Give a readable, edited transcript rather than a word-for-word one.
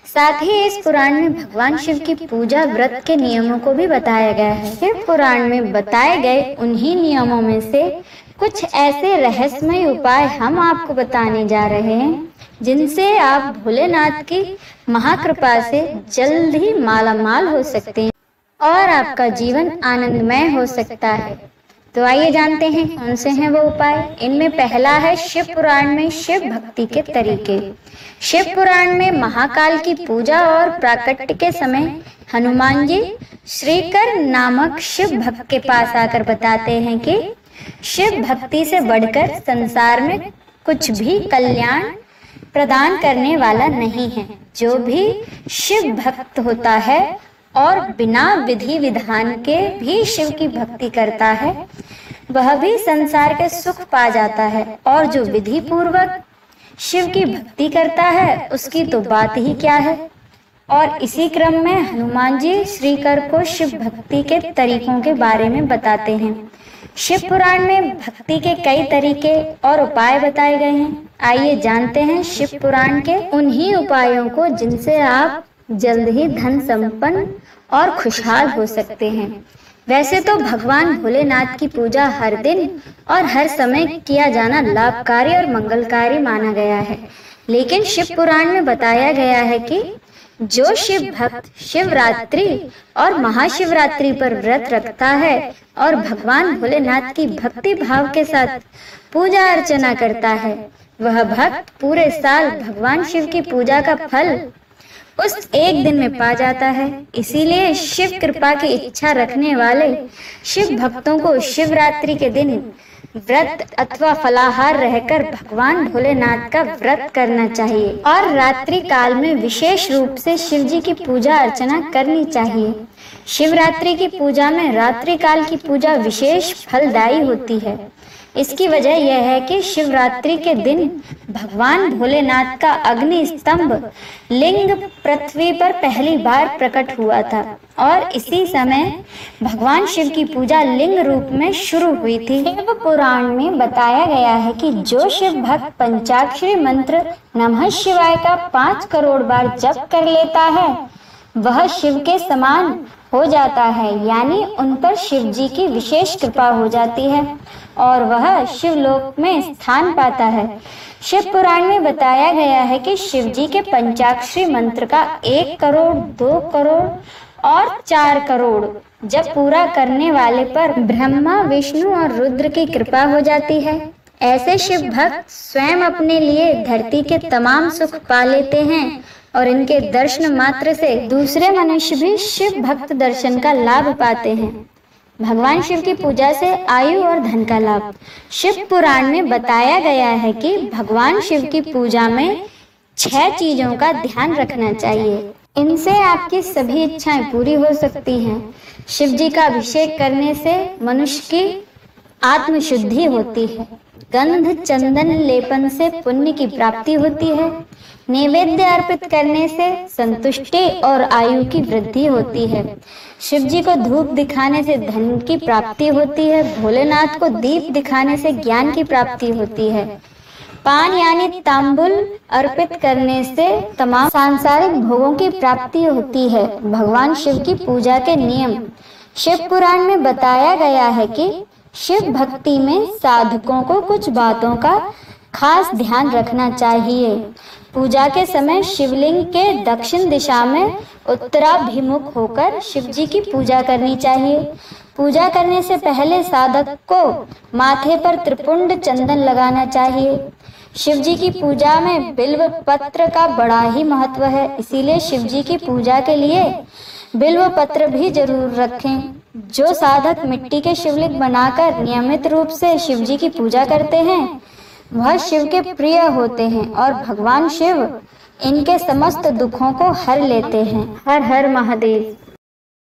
साथ ही इस पुराण में भगवान शिव की पूजा व्रत के नियमों को भी बताया गया है। शिव पुराण में बताए गए उन्हीं नियमों में से कुछ ऐसे रहस्यमय उपाय हम आपको बताने जा रहे हैं जिनसे आप भोलेनाथ की महाकृपा से जल्द ही मालामाल हो सकते हैं और आपका जीवन आनंदमय हो सकता है। तो आइए जानते हैं कौन से हैं वो उपाय। इनमें पहला है शिव पुराण में शिव भक्ति के तरीके। शिव पुराण में महाकाल की पूजा और प्राकट्य के समय हनुमान जी श्रीकर नामक शिव भक्त के पास आकर बताते हैं कि शिव भक्ति से बढ़कर संसार में कुछ भी कल्याण प्रदान करने वाला नहीं है। जो भी शिव भक्त होता है और बिना विधि विधान के भी शिव की भक्ति करता है वह भी संसार के सुख पा जाता है, और जो विधि पूर्वक शिव की भक्ति करता है उसकी तो बात ही क्या है। और इसी क्रम में हनुमान जी श्रीकर को शिव भक्ति के तरीकों के बारे में बताते हैं। शिव पुराण में भक्ति के कई तरीके और उपाय बताए गए हैं। आइए जानते हैं शिव पुराण के उन्हीं उपायों को जिनसे आप जल्द ही धन संपन्न और खुशहाल हो सकते हैं। वैसे तो भगवान भोलेनाथ की पूजा हर दिन और हर समय किया जाना लाभकारी और मंगलकारी माना गया है, लेकिन शिव पुराण में बताया गया है कि जो शिव भक्त शिवरात्रि और महाशिवरात्रि पर व्रत रखता है और भगवान भोलेनाथ की भक्ति भाव के साथ पूजा अर्चना करता है वह भक्त पूरे साल भगवान शिव की पूजा का फल उस एक दिन में पा जाता है। इसीलिए शिव कृपा की इच्छा रखने वाले शिव भक्तों को शिवरात्रि के दिन व्रत अथवा फलाहार रहकर भगवान भोलेनाथ का व्रत करना चाहिए और रात्रि काल में विशेष रूप से शिव जी की पूजा अर्चना करनी चाहिए। शिवरात्रि की पूजा में रात्रि काल की पूजा विशेष फलदायी होती है। इसकी वजह यह है कि शिवरात्रि के दिन भगवान भोलेनाथ का अग्नि स्तंभ लिंग पृथ्वी पर पहली बार प्रकट हुआ था और इसी समय भगवान शिव की पूजा लिंग रूप में शुरू हुई थी। शिव पुराण में बताया गया है कि जो शिव भक्त पंचाक्षरी मंत्र नमः शिवाय का 5 करोड़ बार जप कर लेता है वह शिव के समान हो जाता है, यानी उन पर शिव जी की विशेष कृपा हो जाती है और वह शिवलोक में स्थान पाता है। शिव पुराण में बताया गया है कि शिव जी के पंचाक्षरी मंत्र का 1 करोड़ 2 करोड़ और 4 करोड़ जब पूरा करने वाले पर ब्रह्मा विष्णु और रुद्र की कृपा हो जाती है। ऐसे शिव भक्त स्वयं अपने लिए धरती के तमाम सुख पा लेते हैं और इनके दर्शन मात्र से दूसरे मनुष्य भी शिव भक्त दर्शन का लाभ पाते हैं। भगवान शिव की पूजा से आयु और धन का लाभ। शिव पुराण में बताया गया है कि भगवान शिव की पूजा में 6 चीजों का ध्यान रखना चाहिए। इनसे आपकी सभी इच्छाएं पूरी हो सकती हैं। शिव जी का अभिषेक करने से मनुष्य की आत्मशुद्धि होती है। गंध चंदन लेपन से पुण्य की प्राप्ति होती है। नैवेद्य अर्पित करने से संतुष्टि और आयु की वृद्धि होती है। शिव जी को धूप दिखाने से धन की प्राप्ति होती है। भोलेनाथ को दीप दिखाने से ज्ञान की प्राप्ति होती है। पान यानी तांबुल अर्पित करने से तमाम सांसारिक भोगों की प्राप्ति होती है। भगवान शिव की पूजा के नियम। शिव पुराण में बताया गया है कि शिव भक्ति में साधकों को कुछ बातों का खास ध्यान रखना चाहिए। पूजा के समय शिवलिंग के दक्षिण दिशा में उत्तराभिमुख होकर शिव जी की पूजा करनी चाहिए। पूजा करने से पहले साधक को माथे पर त्रिपुंड चंदन लगाना चाहिए। शिव जी की पूजा में बिल्व पत्र का बड़ा ही महत्व है, इसीलिए शिव जी की पूजा के लिए बिल्व पत्र भी जरूर रखें। जो साधक मिट्टी के शिवलिंग बनाकर नियमित रूप से शिव जी की पूजा करते हैं वह शिव के प्रिय होते हैं और भगवान शिव इनके समस्त दुखों को हर लेते हैं। हर हर महादेव।